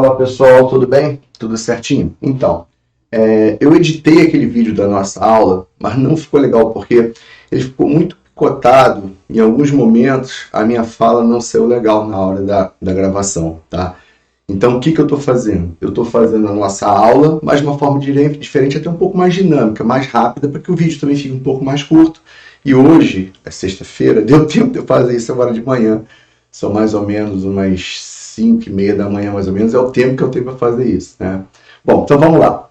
Fala pessoal, tudo bem? Tudo certinho? Então, eu editei aquele vídeo da nossa aula, mas não ficou legal porque ele ficou muito picotado. Em alguns momentos a minha fala não saiu legal na hora da gravação, tá? Então o que eu estou fazendo? Eu estou fazendo a nossa aula, mas de uma forma diferente, até um pouco mais dinâmica, mais rápida, para que o vídeo também fique um pouco mais curto. E hoje, é sexta-feira, deu tempo de eu fazer isso agora de manhã. São mais ou menos umas 5h30 da manhã, mais ou menos, é o tempo que eu tenho para fazer isso, né? Bom, então vamos lá.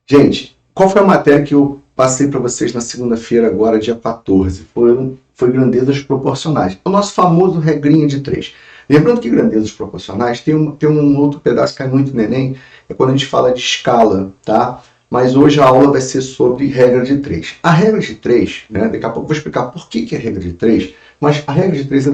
Gente, qual foi a matéria que eu passei para vocês na segunda-feira, agora, dia 14? Foi grandezas proporcionais. O nosso famoso regrinha de 3. Lembrando que grandezas proporcionais tem um outro pedaço que cai muito no Enem, é quando a gente fala de escala, tá? Mas hoje a aula vai ser sobre regra de 3. A regra de 3, né, daqui a pouco eu vou explicar por que é a regra de 3, mas a regra de 3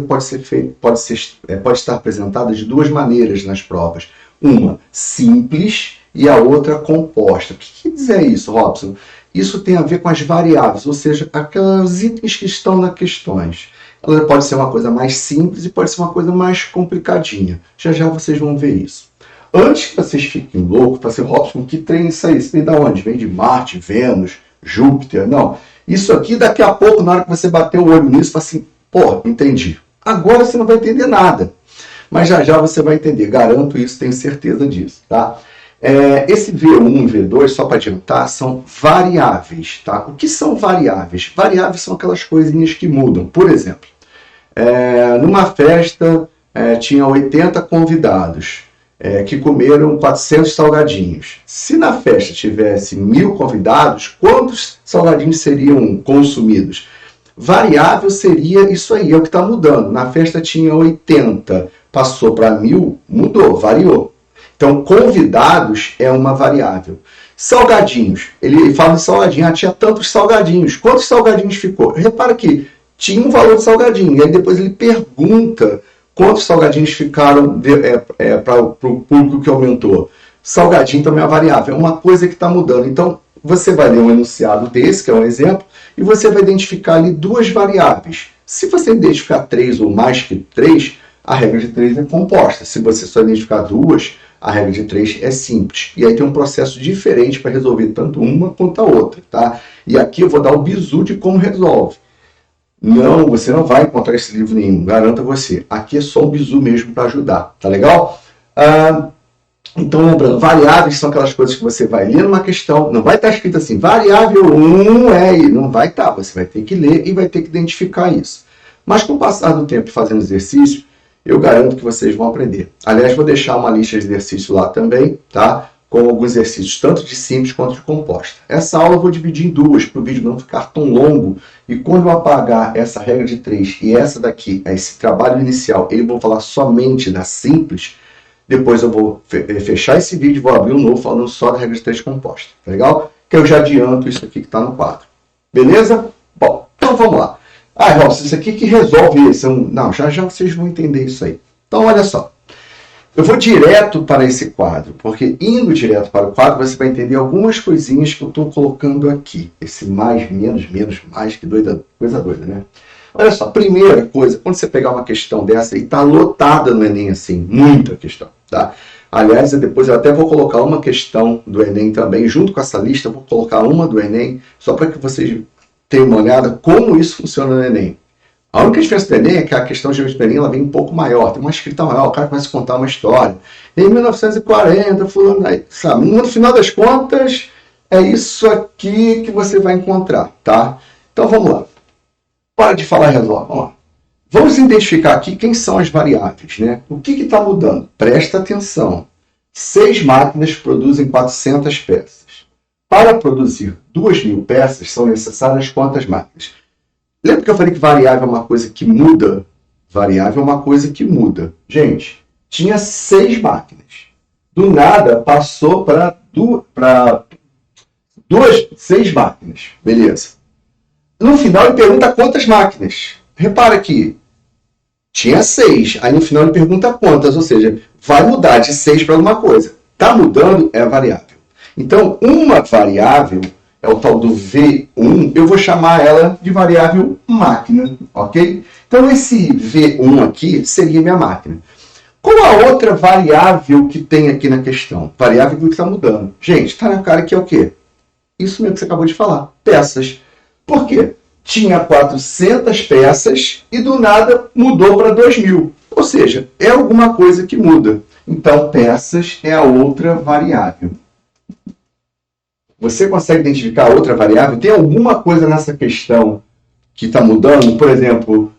pode estar apresentada de duas maneiras nas provas. Uma simples e a outra composta. O que quer dizer isso, Robson? Isso tem a ver com as variáveis, ou seja, aquelas itens que estão nas questões. Ela pode ser uma coisa mais simples e pode ser uma coisa mais complicadinha. Já já vocês vão ver isso. Antes que vocês fiquem loucos, para ser Robson, que trem isso aí? Isso vem de onde? Vem de Marte, Vênus, Júpiter? Não. Isso aqui, daqui a pouco, na hora que você bater o olho nisso, fala assim, pô, entendi. Agora você não vai entender nada. Mas já já você vai entender. Garanto isso, tenho certeza disso, tá? Esse V1 e V2, só para adiantar, são variáveis, tá? O que são variáveis? Variáveis são aquelas coisinhas que mudam. Por exemplo, numa festa tinha 80 convidados que comeram 400 salgadinhos. Se na festa tivesse 1000 convidados, quantos salgadinhos seriam consumidos? Variável seria isso aí, é o que está mudando. Na festa tinha 80, passou para 1000, mudou, variou. Então, convidados é uma variável. Salgadinhos, ele fala de salgadinho, tinha tantos salgadinhos. Quantos salgadinhos ficou? Repara que tinha um valor de salgadinho, e aí depois ele pergunta quantos salgadinhos ficaram para o público que aumentou. Salgadinho também é uma variável, é uma coisa que está mudando. Então, você vai ler um enunciado desse, que é um exemplo, e você vai identificar ali duas variáveis. Se você identificar 3 ou mais que 3, a regra de 3 é composta. Se você só identificar 2, a regra de 3 é simples. E aí tem um processo diferente para resolver tanto uma quanto a outra, tá? E aqui eu vou dar o bizu de como resolve. Não, você não vai encontrar esse livro nenhum, garanto a você. Aqui é só um bizu mesmo para ajudar, tá legal? Então, lembrando, variáveis são aquelas coisas que você vai ler numa questão, não vai estar escrito assim, variável 1 não vai estar, você vai ter que ler e vai ter que identificar isso. Mas com o passar do tempo fazendo exercício, eu garanto que vocês vão aprender. Aliás, vou deixar uma lista de exercícios lá também, tá? Com alguns exercícios, tanto de simples quanto de composta. Essa aula eu vou dividir em duas, para o vídeo não ficar tão longo. E quando eu apagar essa regra de 3 e essa daqui, esse trabalho inicial, eu vou falar somente da simples, depois eu vou fechar esse vídeo e vou abrir um novo falando só da regra de 3 composta. Tá legal? Que eu já adianto isso aqui que está no quadro. Beleza? Bom, então vamos lá. Robson, isso aqui que resolve isso. Não, já já vocês vão entender isso aí. Então, olha só. Eu vou direto para esse quadro, porque indo direto para o quadro, você vai entender algumas coisinhas que eu estou colocando aqui. Esse mais, menos, mais, que coisa doida, né? Olha só, primeira coisa, quando você pegar uma questão dessa, e está lotada no Enem, assim, muita questão, tá? Aliás, depois eu até vou colocar uma questão do Enem também, junto com essa lista, eu vou colocar uma do Enem, só para que vocês tenham uma olhada como isso funciona no Enem. A única diferença do Enem é que a questão de do Enem ela vem um pouco maior, tem uma escrita maior, o cara começa a contar uma história. Em 1940, fulano, sabe? No final das contas, é isso aqui que você vai encontrar, tá? Então vamos lá. Para de falar e resolve, vamos lá. Vamos identificar aqui quem são as variáveis, né? O que está mudando? Presta atenção. 6 máquinas produzem 400 peças. Para produzir 2.000 peças, são necessárias quantas máquinas? Lembra que eu falei que variável é uma coisa que muda? Variável é uma coisa que muda. Gente, tinha 6 máquinas. Do nada, passou para 6 máquinas. Beleza. No final, ele pergunta quantas máquinas. Repara que tinha 6. Aí, no final, ele pergunta quantas. Ou seja, vai mudar de 6 para alguma coisa. Está mudando, é a variável. Então, uma variável é o tal do V1, eu vou chamar ela de variável máquina, ok? Então, esse V1 aqui seria minha máquina. Qual a outra variável que tem aqui na questão? Variável que está mudando. Gente, está na cara que é o quê? Isso mesmo que você acabou de falar. Peças. Por quê? Tinha 400 peças e do nada mudou para 2.000. Ou seja, é alguma coisa que muda. Então, peças é a outra variável. Você consegue identificar outra variável? Tem alguma coisa nessa questão que está mudando? Por exemplo,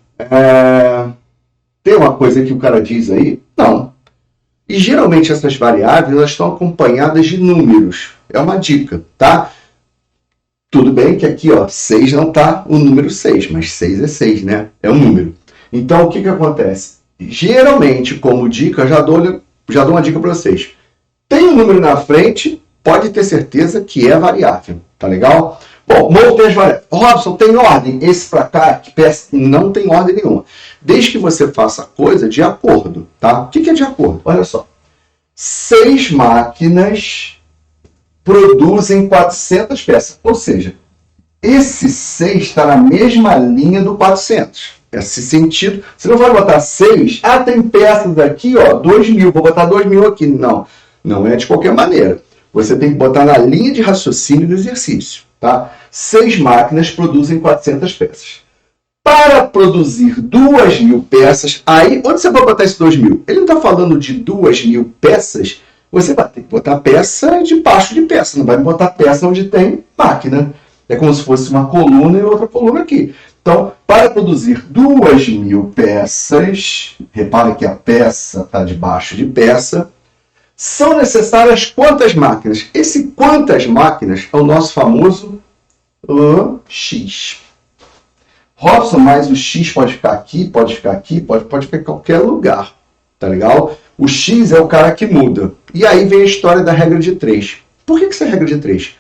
tem uma coisa que o cara diz aí? Não. E geralmente essas variáveis elas estão acompanhadas de números. É uma dica, tá? Tudo bem que aqui, ó, 6 não está o número 6, mas 6 é 6, né? É um número. Então, o que acontece? Geralmente, como dica, já dou uma dica para vocês. Tem um número na frente, pode ter certeza que é variável, tá legal? Bom, montei as variáveis. Robson, tem ordem? Esse para cá, que peça, não tem ordem nenhuma. Desde que você faça a coisa de acordo, tá? O que é de acordo? Olha só. 6 máquinas produzem 400 peças. Ou seja, esse 6 está na mesma linha do 400. Esse sentido. Você não vai botar 6. Ah, tem peças aqui, ó, 2.000. Vou botar 2.000 aqui. Não. Não é de qualquer maneira. Você tem que botar na linha de raciocínio do exercício, tá? 6 máquinas produzem 400 peças. Para produzir 2.000 peças, aí, onde você vai botar esse 2.000? Ele não está falando de 2.000 peças, você vai ter que botar peça debaixo de peça, não vai botar peça onde tem máquina. É como se fosse uma coluna e outra coluna aqui. Então, para produzir 2.000 peças, repare que a peça está debaixo de peça, são necessárias quantas máquinas? Esse quantas máquinas é o nosso famoso X. Robson, mas o X pode ficar aqui, pode ficar aqui, pode ficar em qualquer lugar, tá legal? O X é o cara que muda. E aí vem a história da regra de 3. Por que isso é regra de 3?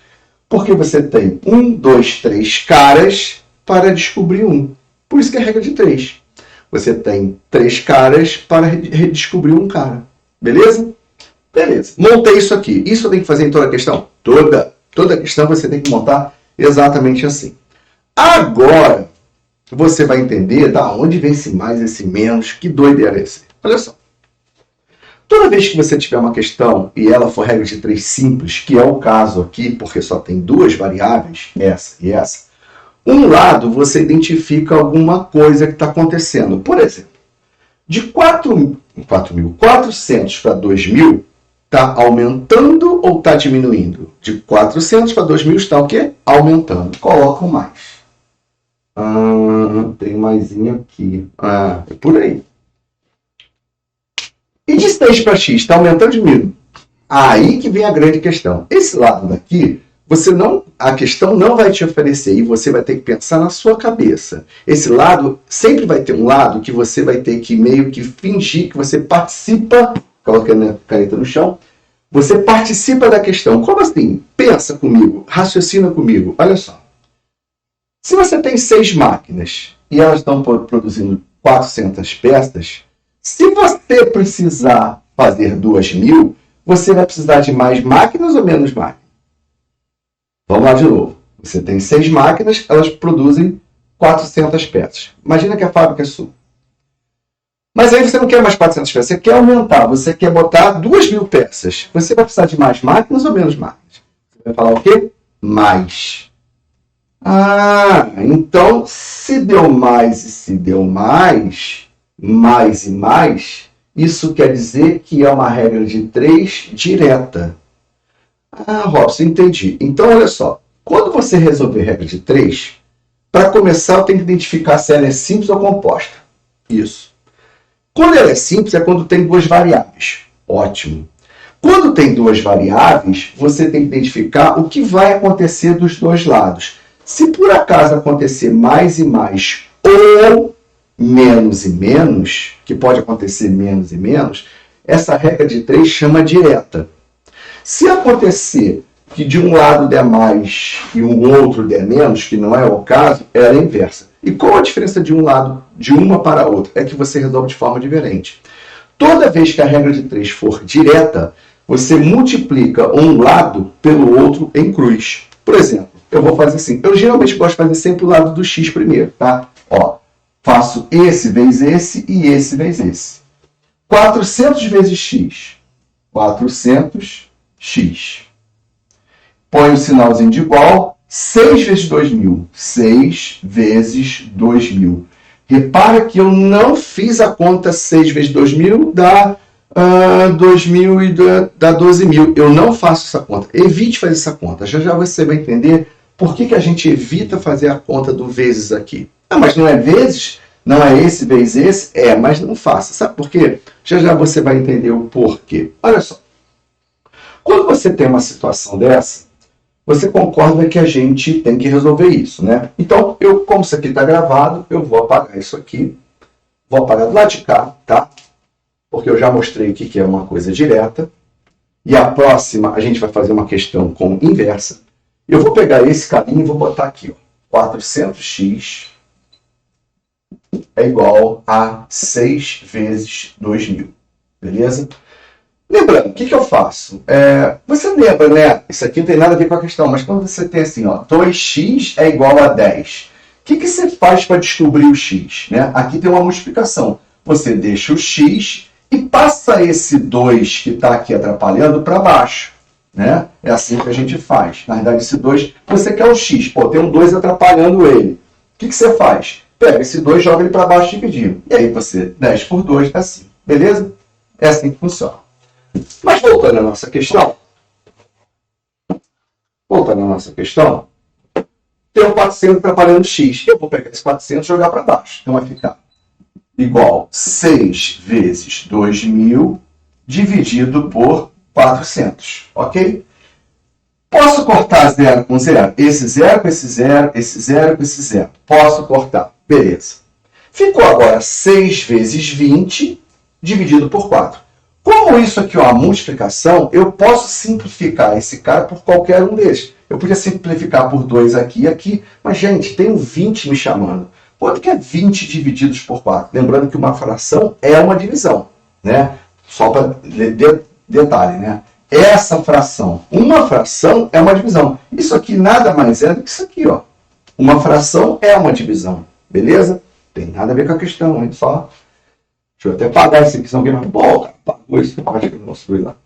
Porque você tem 1, 2, 3 caras para descobrir um. Por isso que é regra de 3. Você tem 3 caras para redescobrir um cara. Beleza? Beleza. Montei isso aqui. Isso eu tenho que fazer em toda a questão? Toda questão você tem que montar exatamente assim. Agora, você vai entender da onde vem esse mais, esse menos, que doideira é esse. Olha só. Toda vez que você tiver uma questão e ela for regra de 3 simples, que é o caso aqui, porque só tem 2 variáveis, essa e essa, um lado você identifica alguma coisa que está acontecendo. Por exemplo, de 4.400 para 2.000, está aumentando ou está diminuindo? De 400 para 2.000 está o quê? Aumentando. Coloca mais. Tem maisinho aqui. É por aí. E de 6 para x, está aumentando ou diminuindo? Aí que vem a grande questão. Esse lado daqui, a questão não vai te oferecer e você vai ter que pensar na sua cabeça. Esse lado, sempre vai ter um lado que você vai ter que meio que fingir que você participa, colocando a caneta no chão, você participa da questão. Como assim? Pensa comigo, raciocina comigo. Olha só. Se você tem 6 máquinas e elas estão produzindo 400 peças, se você precisar fazer 2.000, você vai precisar de mais máquinas ou menos máquinas? Vamos lá de novo. Você tem 6 máquinas, elas produzem 400 peças. Imagina que a fábrica é sua. Mas aí você não quer mais 400 peças, você quer aumentar, você quer botar 2.000 peças. Você vai precisar de mais máquinas ou menos máquinas? Você vai falar o quê? Mais. Então se deu mais e se deu mais e mais, isso quer dizer que é uma regra de 3 direta. Robson, entendi. Então, olha só. Quando você resolver regra de 3, para começar, eu tenho que identificar se ela é simples ou composta. Isso. Quando ela é simples, é quando tem 2 variáveis. Ótimo. Quando tem 2 variáveis, você tem que identificar o que vai acontecer dos 2 lados. Se por acaso acontecer mais e mais ou menos e menos, que pode acontecer menos e menos, essa regra de 3 chama direta. Se acontecer que de um lado der mais e um outro der menos, que não é o caso, ela é inversa. E qual a diferença de um lado, de uma para a outra? É que você resolve de forma diferente. Toda vez que a regra de 3 for direta, você multiplica um lado pelo outro em cruz. Por exemplo, eu vou fazer assim. Eu geralmente gosto de fazer sempre o lado do x primeiro, tá? Ó, faço esse vezes esse e esse vezes esse. 400 vezes x. 400x. Põe o sinalzinho de igual. 6 vezes 2.000. 6 vezes 2.000. Repara que eu não fiz a conta 6 vezes 2.000 dá 2.000 e dá 12.000. Eu não faço essa conta. Evite fazer essa conta. Já já você vai entender por que a gente evita fazer a conta do vezes aqui. Ah, mas não é vezes? Não é esse vezes esse? É, mas não faça. Sabe por quê? Já já você vai entender o porquê. Olha só. Quando você tem uma situação dessa, você concorda que a gente tem que resolver isso, né? Então, como isso aqui está gravado, eu vou apagar isso aqui. Vou apagar do lado de cá, tá? Porque eu já mostrei aqui que é uma coisa direta. E a próxima, a gente vai fazer uma questão com inversa. Eu vou pegar esse caminho e vou botar aqui, ó. 400x é igual a 6 vezes 2.000. Beleza? Lembrando, o que eu faço? Você lembra, né? Isso aqui não tem nada a ver com a questão, mas quando você tem assim, ó, 2x é igual a 10. O que você faz para descobrir o x? Né? Aqui tem uma multiplicação. Você deixa o x e passa esse 2 que está aqui atrapalhando para baixo. Né? É assim que a gente faz. Na verdade, esse 2, você quer o x. Pô, tem um 2 atrapalhando ele. O que você faz? Pega esse 2, joga ele para baixo e dividir. E aí você, 10 por 2 é assim. Beleza? É assim que funciona. Mas voltando à nossa questão. Tem um 400 atrapalhando x. Eu vou pegar esse 400 e jogar para baixo. Então vai ficar igual 6 vezes 2.000 dividido por 400. Ok? Posso cortar 0 com 0? Esse 0 com esse 0, esse 0 com esse 0. Posso cortar. Beleza. Ficou agora 6 vezes 20 dividido por 4. Como isso aqui é uma multiplicação, eu posso simplificar esse cara por qualquer um desses. Eu podia simplificar por 2 aqui e aqui, mas, gente, tem um 20 me chamando. Quanto que é 20 divididos por 4? Lembrando que uma fração é uma divisão, né? Só para detalhe, né? Essa fração, uma fração é uma divisão. Isso aqui nada mais é do que isso aqui, ó. Uma fração é uma divisão, beleza? Tem nada a ver com a questão, hein? Só... Deixa eu até apagar esse aqui, senão alguém vai... Pô, cara, apagou isso, eu acho que eu não mostrei lá.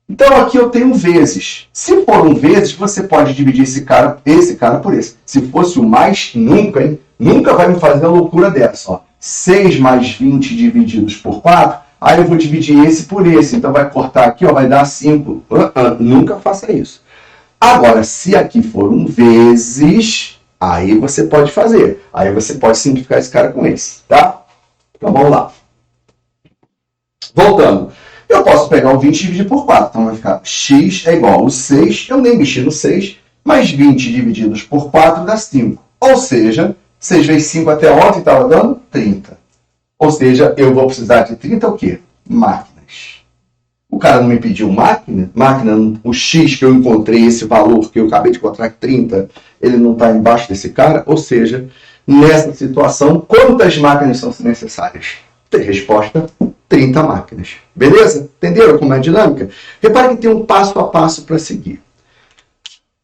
Então, aqui eu tenho vezes. Se for um vezes, você pode dividir esse cara por esse. Se fosse o mais, nunca, hein? Nunca vai me fazer a loucura dessa, ó. 6 mais 20 divididos por 4, aí eu vou dividir esse por esse. Então, vai cortar aqui, ó, vai dar 5. Nunca faça isso. Agora, se aqui for um vezes, aí você pode fazer. Aí você pode simplificar esse cara com esse, tá? Então, vamos lá. Voltando. Eu posso pegar o 20 e dividir por 4. Então, vai ficar x é igual a 6. Eu nem mexi no 6. Mais 20 divididos por 4 dá 5. Ou seja, 6 vezes 5 até ontem estava dando 30. Ou seja, eu vou precisar de 30 o quê? Máquinas. O cara não me pediu máquina. O x que eu encontrei, esse valor que eu acabei de encontrar, 30, ele não está embaixo desse cara. Ou seja, nessa situação, quantas máquinas são necessárias? Resposta: 30 máquinas. Beleza? Entenderam como é a dinâmica? Repare que tem um passo a passo para seguir.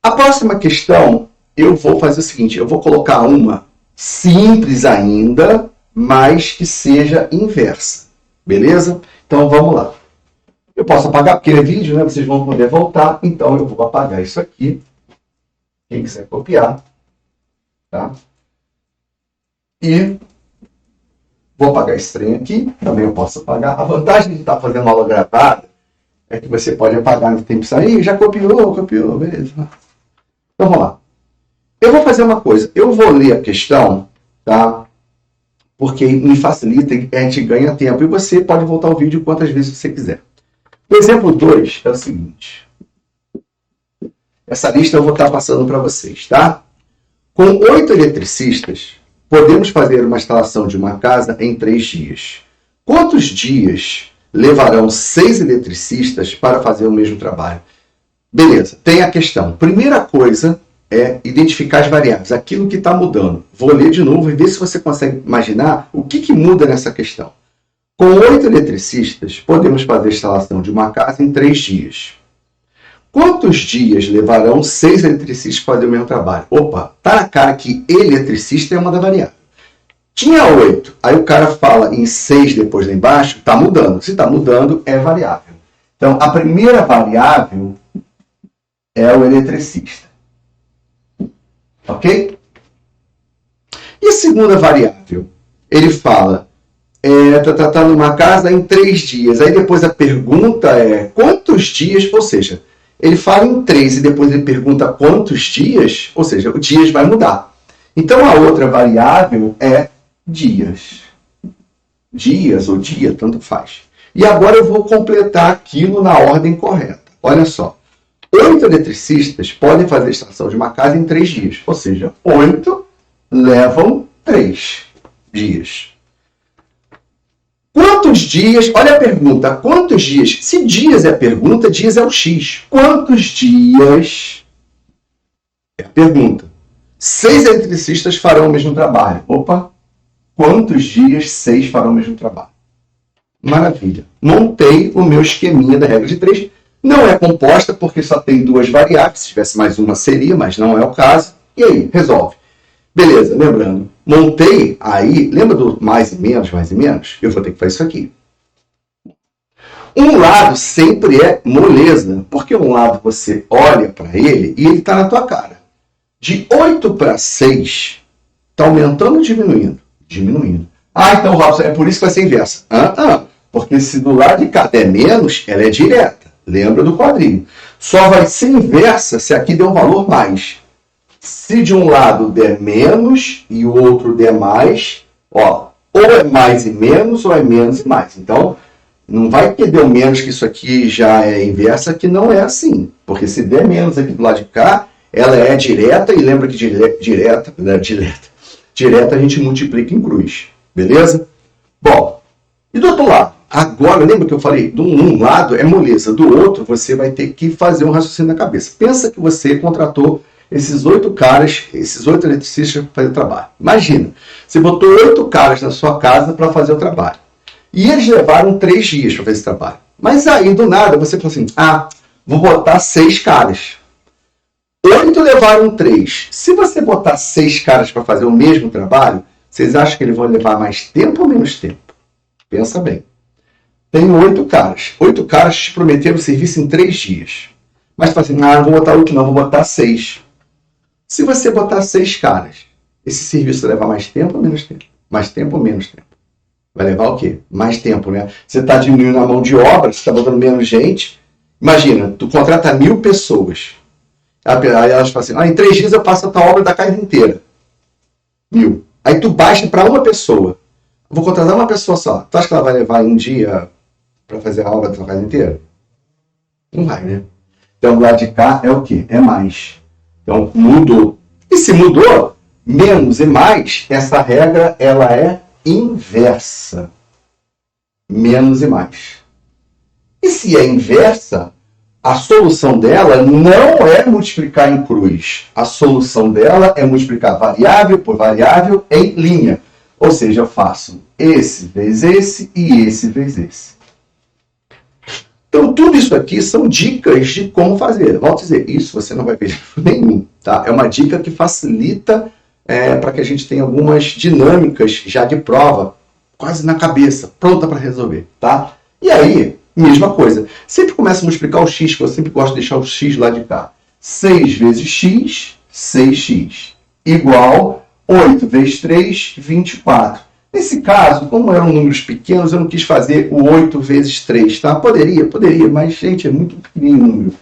A próxima questão, eu vou fazer o seguinte, eu vou colocar uma simples ainda, mas que seja inversa. Beleza? Então, vamos lá. Eu posso apagar, porque é vídeo, né? Vocês vão poder voltar. Então, eu vou apagar isso aqui. Quem quiser copiar. Tá? E... vou apagar esse trem aqui, também eu posso apagar. A vantagem de estar fazendo aula gravada é que você pode apagar no tempo de sair, já copiou, beleza. Então vamos lá. Eu vou fazer uma coisa, eu vou ler a questão, tá? Porque me facilita, a gente ganha tempo. E você pode voltar o vídeo quantas vezes você quiser. O exemplo 2 é o seguinte. Essa lista eu vou estar passando para vocês, tá? Com 8 eletricistas, podemos fazer uma instalação de uma casa em 3 dias. Quantos dias levarão 6 eletricistas para fazer o mesmo trabalho? Beleza, tem a questão. Primeira coisa é identificar as variáveis, aquilo que está mudando. Vou ler de novo e ver se você consegue imaginar o que muda nessa questão. Com 8 eletricistas, podemos fazer a instalação de uma casa em 3 dias. Quantos dias levarão 6 eletricistas para fazer o mesmo trabalho? Opa, tá na cara que eletricista é uma da variável. Tinha 8. Aí o cara fala em 6 depois lá embaixo, está mudando. Se está mudando, é variável. Então, a primeira variável é o eletricista. Ok? E a segunda variável? Ele fala, tá numa casa em 3 dias. Aí depois a pergunta é quantos dias, ou seja, ele fala em 3 e depois ele pergunta quantos dias, ou seja, o dias vai mudar. Então a outra variável é dias. Dias ou dia, tanto faz. E agora eu vou completar aquilo na ordem correta. Olha só. 8 eletricistas podem fazer a extração de uma casa em 3 dias. Ou seja, 8 levam 3 dias. Quantos dias? Olha a pergunta. Quantos dias? Se dias é a pergunta, dias é o X. Quantos dias é a pergunta? 6 eletricistas farão o mesmo trabalho. Opa! Quantos dias 6 farão o mesmo trabalho? Maravilha. Montei o meu esqueminha da regra de 3. Não é composta porque só tem 2 variáveis. Se tivesse mais uma seria, mas não é o caso. E aí, resolve. Beleza, lembrando. Montei aí, lembra do mais e menos, mais e menos? Eu vou ter que fazer isso aqui. Um lado sempre é moleza, porque um lado você olha para ele e ele está na tua cara. De 8 para 6, está aumentando ou diminuindo? Diminuindo. Ah, então, Robson, é por isso que vai ser inversa. Porque se do lado de cá der menos, ela é direta. Lembra do quadrinho. Só vai ser inversa se aqui der um valor mais. Se de um lado der menos e o outro der mais, ó, ou é mais e menos, ou é menos e mais. Então, não vai que deu menos que isso aqui já é inversa, que não é assim. Porque se der menos aqui do lado de cá, ela é direta, e lembra que direta a gente multiplica em cruz. Beleza? Bom, e do outro lado? Agora, lembra que eu falei? De um lado é moleza, do outro você vai ter que fazer um raciocínio na cabeça. Pensa que você contratou esses 8 caras, esses 8 eletricistas para fazer o trabalho. Imagina, você botou 8 caras na sua casa para fazer o trabalho. E eles levaram 3 dias para fazer esse trabalho. Mas aí, do nada, você falou assim, vou botar 6 caras. 8 levaram 3. Se você botar 6 caras para fazer o mesmo trabalho, vocês acham que eles vão levar mais tempo ou menos tempo? Pensa bem. Tem 8 caras. 8 caras te prometeram serviço em 3 dias. Mas você fala assim, não vou botar 8 não, vou botar 6. Se você botar 6 caras, esse serviço vai levar mais tempo ou menos tempo? Mais tempo ou menos tempo? Vai levar o quê? Mais tempo, né? Você está diminuindo a mão de obra, você está botando menos gente. Imagina, tu contrata 1000 pessoas. Aí elas falam assim, em 3 dias eu faço a tua obra da casa inteira. 1000. Aí tu baixa para uma pessoa. Vou contratar uma pessoa só. Tu acha que ela vai levar um dia para fazer a obra da tua casa inteira? Não vai, né? Então, do lado de cá é o quê? É mais. Então, mudou. E se mudou, menos e mais, essa regra ela é inversa. Menos e mais. E se é inversa, a solução dela não é multiplicar em cruz. A solução dela é multiplicar variável por variável em linha. Ou seja, eu faço esse vezes esse e esse vezes esse. Então, tudo isso aqui são dicas de como fazer. Volto a dizer, isso você não vai ver nenhum. Tá? É uma dica que facilita para que a gente tenha algumas dinâmicas já de prova, quase na cabeça, pronta para resolver. Tá? E aí, mesma coisa. Sempre começa a multiplicar o x, que eu sempre gosto de deixar o x lá de cá. 6 vezes x, 6x. Igual 8 vezes 3, 24. Nesse caso, como eram números pequenos, eu não quis fazer o 8 vezes 3, tá? Poderia, mas, gente, é muito pequenininho o número.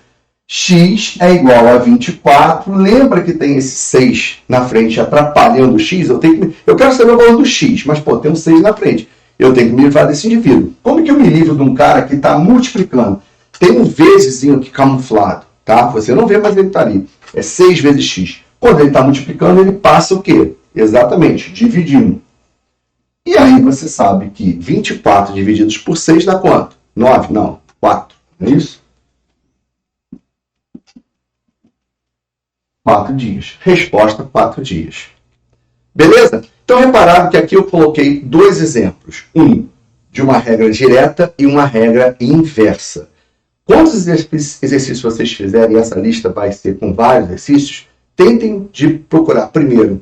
X é igual a 24. Lembra que tem esse 6 na frente atrapalhando o x? Eu quero saber o valor do x, mas, tem um 6 na frente. Eu tenho que me livrar desse indivíduo. Como que eu me livro de um cara que está multiplicando? Tem um vezesinho aqui camuflado, tá? Você não vê, mas ele está ali. É 6 vezes x. Quando ele está multiplicando, ele passa o quê? Exatamente, dividindo. E aí você sabe que 24 divididos por 6 dá quanto? 9? Não, 4. Não é isso? 4 dias. Resposta, 4 dias. Beleza? Então, repararam que aqui eu coloquei 2 exemplos. Um de uma regra direta e uma regra inversa. Quantos exercícios vocês fizerem, essa lista vai ser com vários exercícios, tentem de procurar primeiro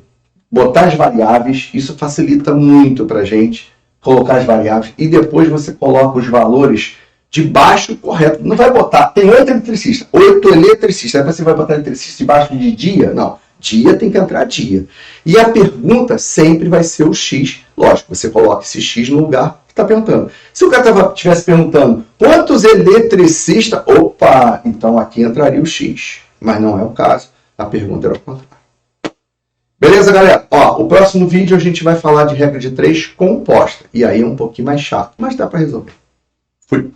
botar as variáveis, isso facilita muito para a gente colocar as variáveis, e depois você coloca os valores debaixo correto. Não vai botar, tem 8 eletricistas, 8 eletricistas, aí você vai botar eletricista debaixo de dia? Não, dia tem que entrar dia. E a pergunta sempre vai ser o X. Lógico, você coloca esse X no lugar que está perguntando. Se o cara estivesse perguntando quantos eletricistas, opa, então aqui entraria o X. Mas não é o caso, a pergunta era o contrário. Beleza, galera? Ó, o próximo vídeo a gente vai falar de regra de 3 composta. E aí é um pouquinho mais chato, mas dá para resolver. Fui!